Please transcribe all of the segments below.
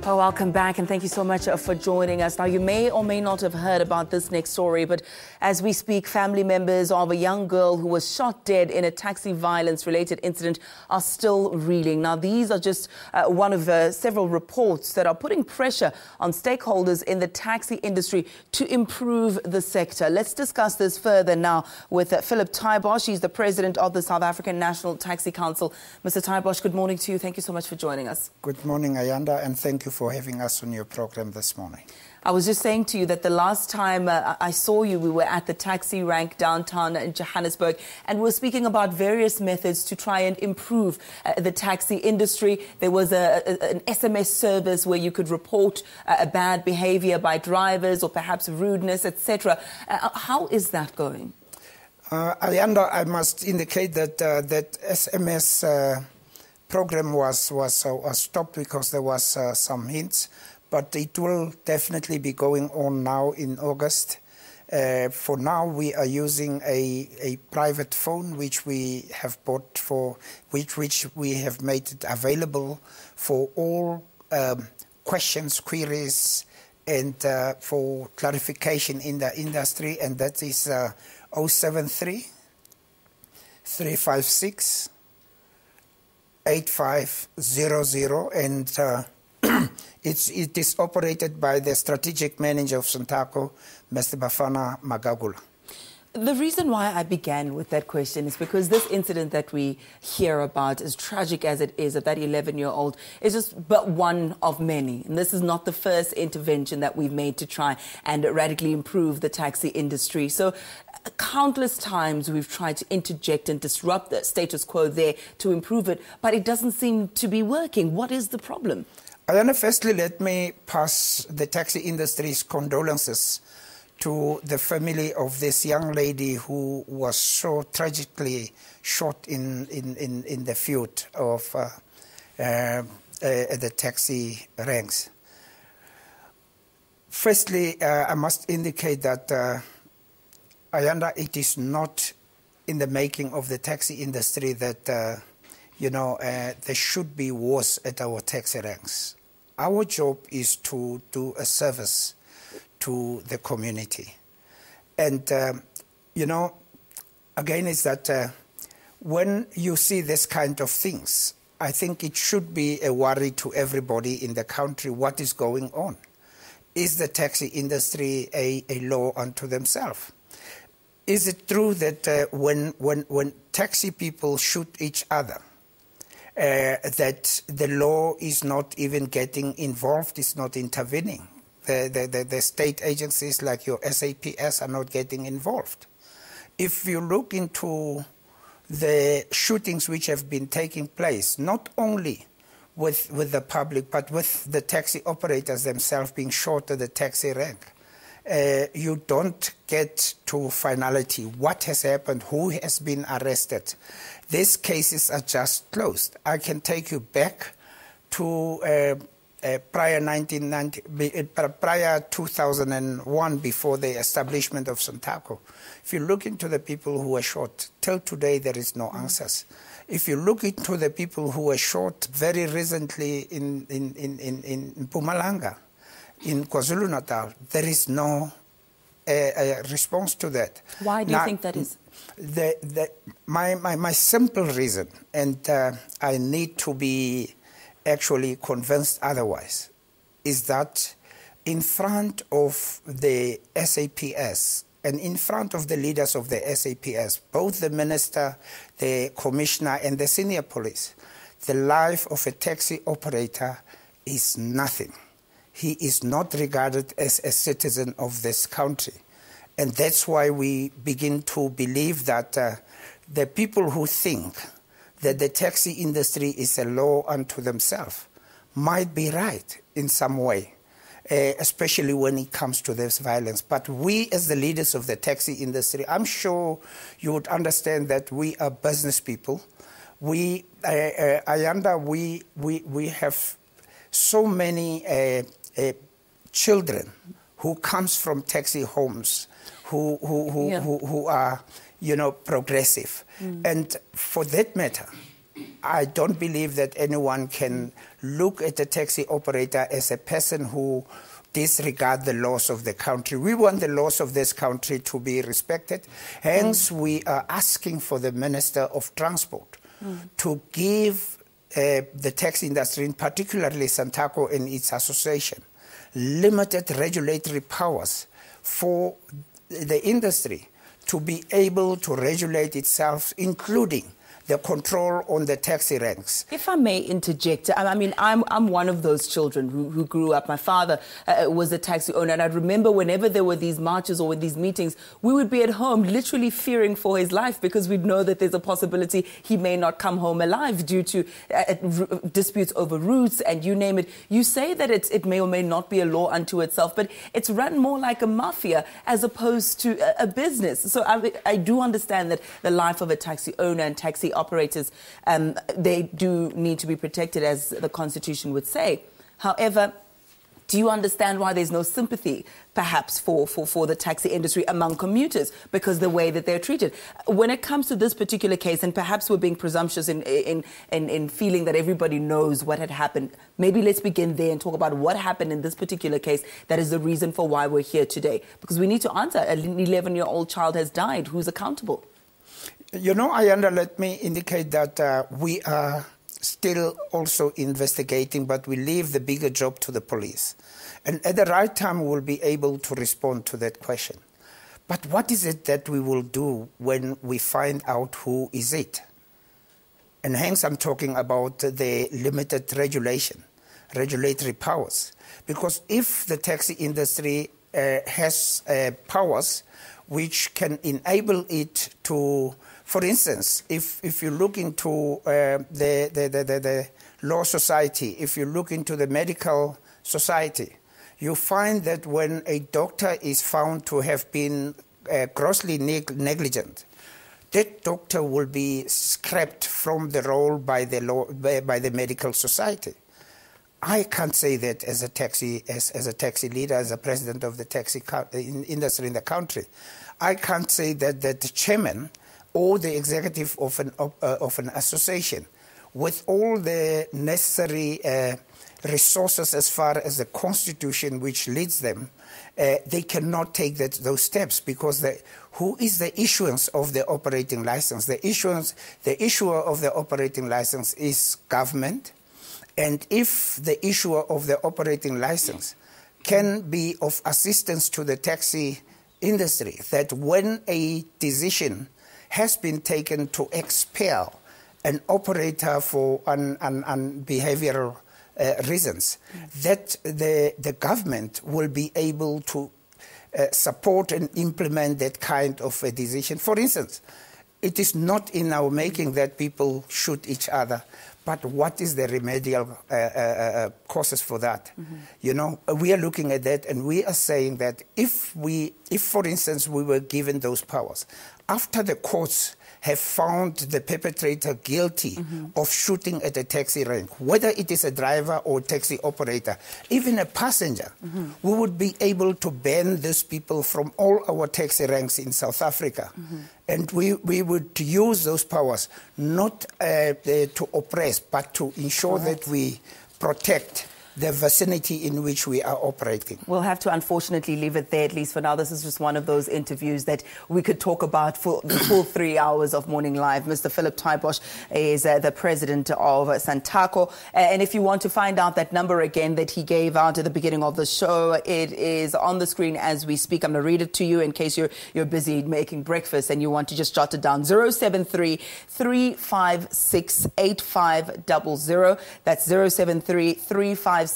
Well, welcome back and thank you so much for joining us. Now, you may or may not have heard about this next story, but as we speak, family members of a young girl who was shot dead in a taxi violence-related incident are still reeling. Now, these are just one of several reports that are putting pressure on stakeholders in the taxi industry to improve the sector. Let's discuss this further now with Phillip Taaibosch. He's the president of the South African National Taxi Council. Mr. Taaibosch, good morning to you. Thank you so much for joining us. Good morning, Ayanda, and thank you for having us on your program this morning. I was just saying to you that the last time I saw you, we were at the taxi rank downtown in Johannesburg, and we were speaking about various methods to try and improve the taxi industry. There was an SMS service where you could report bad behavior by drivers or perhaps rudeness, etc. How is that going? Ayanda, I must indicate that that SMS program was stopped because there was some hints, but it will definitely be going on now in August. For now, we are using a private phone which we have bought for which we have made it available for all questions, queries, and for clarification in the industry, and that is 073 356 8500, and it is operated by the strategic manager of Santaco, Mr. Bafana Magagula. The reason why I began with that question is because this incident that we hear about, as tragic as it is, of that 11-year-old, is just but one of many. And this is not the first intervention that we've made to try and radically improve the taxi industry. So countless times we've tried to interject and disrupt the status quo there to improve it, but it doesn't seem to be working. What is the problem? Firstly, let me pass the taxi industry's condolences to the family of this young lady who was so tragically shot in the field of the taxi ranks. Firstly, I must indicate that Ayanda, it is not in the making of the taxi industry that, there should be wars at our taxi ranks. Our job is to do a service to the community. And, again, is that when you see this kind of things, I think it should be a worry to everybody in the country what is going on. Is the taxi industry a law unto themselves? Is it true that when taxi people shoot each other, that the law is not even getting involved, is not intervening? The state agencies like your SABC are not getting involved. If you look into the shootings which have been taking place, not only with the public, but with the taxi operators themselves being shot at the taxi rank, you don't get to finality. What has happened? Who has been arrested? These cases are just closed. I can take you back to prior 2001, before the establishment of Santaco. If you look into the people who were shot, till today there is no answers. If you look into the people who were shot very recently in Mpumalanga, in KwaZulu-Natal, there is no response to that. Why do you think that is? My simple reason, and I need to be actually convinced otherwise, is that in front of the SABC and in front of the leaders of the SABC, both the minister, the commissioner, and the senior police, the life of a taxi operator is nothing. He is not regarded as a citizen of this country. And that's why we begin to believe that the people who think that the taxi industry is a law unto themselves might be right in some way, especially when it comes to this violence. But we, as the leaders of the taxi industry, I'm sure you would understand that we are business people. We have so many children who comes from taxi homes, who are, progressive. And for that matter, I don't believe that anyone can look at a taxi operator as a person who disregard the laws of the country. We want the laws of this country to be respected. Hence, we are asking for the Minister of Transport to give the taxi industry, and particularly Santaco and its association, limited regulatory powers for the industry to be able to regulate itself, including the control on the taxi ranks. If I may interject, I mean, I'm one of those children who grew up. My father was a taxi owner, and I remember whenever there were these marches or these meetings, we would be at home literally fearing for his life because we'd know that there's a possibility he may not come home alive due to disputes over routes and you name it. You say that it may or may not be a law unto itself, but it's run more like a mafia as opposed to a business. So I do understand that the life of a taxi owner and taxi operators, they do need to be protected, as the Constitution would say. However, do you understand why there's no sympathy, perhaps, for the taxi industry among commuters because the way that they're treated? When it comes to this particular case, and perhaps we're being presumptuous in feeling that everybody knows what had happened, maybe let's begin there and talk about what happened in this particular case that is the reason for why we're here today. Because we need to answer, an 11-year-old child has died. Who's accountable? You know, Ayanda, let me indicate that we are still also investigating, but we leave the bigger job to the police. And at the right time, we'll be able to respond to that question. But what is it that we will do when we find out who is it? And hence I'm talking about the limited regulatory powers. Because if the taxi industry has powers which can enable it to, for instance, if you look into the law society, if you look into the medical society, you find that when a doctor is found to have been grossly negligent, that doctor will be scrapped from the role by the medical society. I can't say that as a taxi leader, as a president of the taxi industry in the country. I can't say that the chairman or the executive of an association, with all the necessary resources as far as the Constitution which leads them, they cannot take those steps because who is the issuance of the operating license? The issuer of the operating license is government. And if the issuer of the operating license can be of assistance to the taxi industry, that when a decision has been taken to expel an operator for behavioral reasons, that the government will be able to support and implement that kind of a decision. For instance, it is not in our making that people shoot each other, but what is the remedial causes for that? You know, we are looking at that and we are saying that if for instance, we were given those powers, after the courts have found the perpetrator guilty of shooting at a taxi rank, whether it is a driver or taxi operator, even a passenger, we would be able to ban these people from all our taxi ranks in South Africa. And we would use those powers not to oppress, but to ensure that we protect the vicinity in which we are operating. We'll have to unfortunately leave it there, at least for now. This is just one of those interviews that we could talk about for the full 3 hours of Morning Live. Mr. Phillip Taaibosch is the president of Santaco. And if you want to find out that number again that he gave out at the beginning of the show, it is on the screen as we speak. I'm going to read it to you in case you're busy making breakfast and you want to just jot it down. 073 356 8500. That's 073 356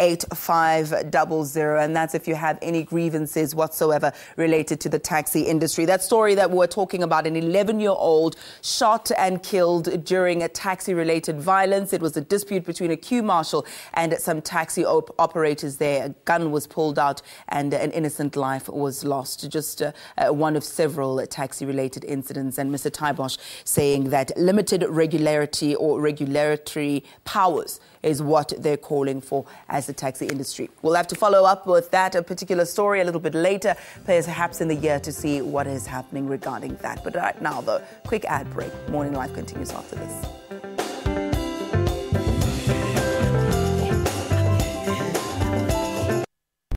8500, and that's if you have any grievances whatsoever related to the taxi industry. That story that we're talking about, an 11-year-old shot and killed during a taxi-related violence. It was a dispute between a queue marshal and some taxi operators there. A gun was pulled out and an innocent life was lost. Just one of several taxi-related incidents. And Mr. Taaibosch saying that limited regularity or regulatory powers is what they're calling for as the taxi industry. We'll have to follow up with that particular story a little bit later, perhaps in the year, to see what is happening regarding that. But right now, though, quick ad break. Morning Live continues after this.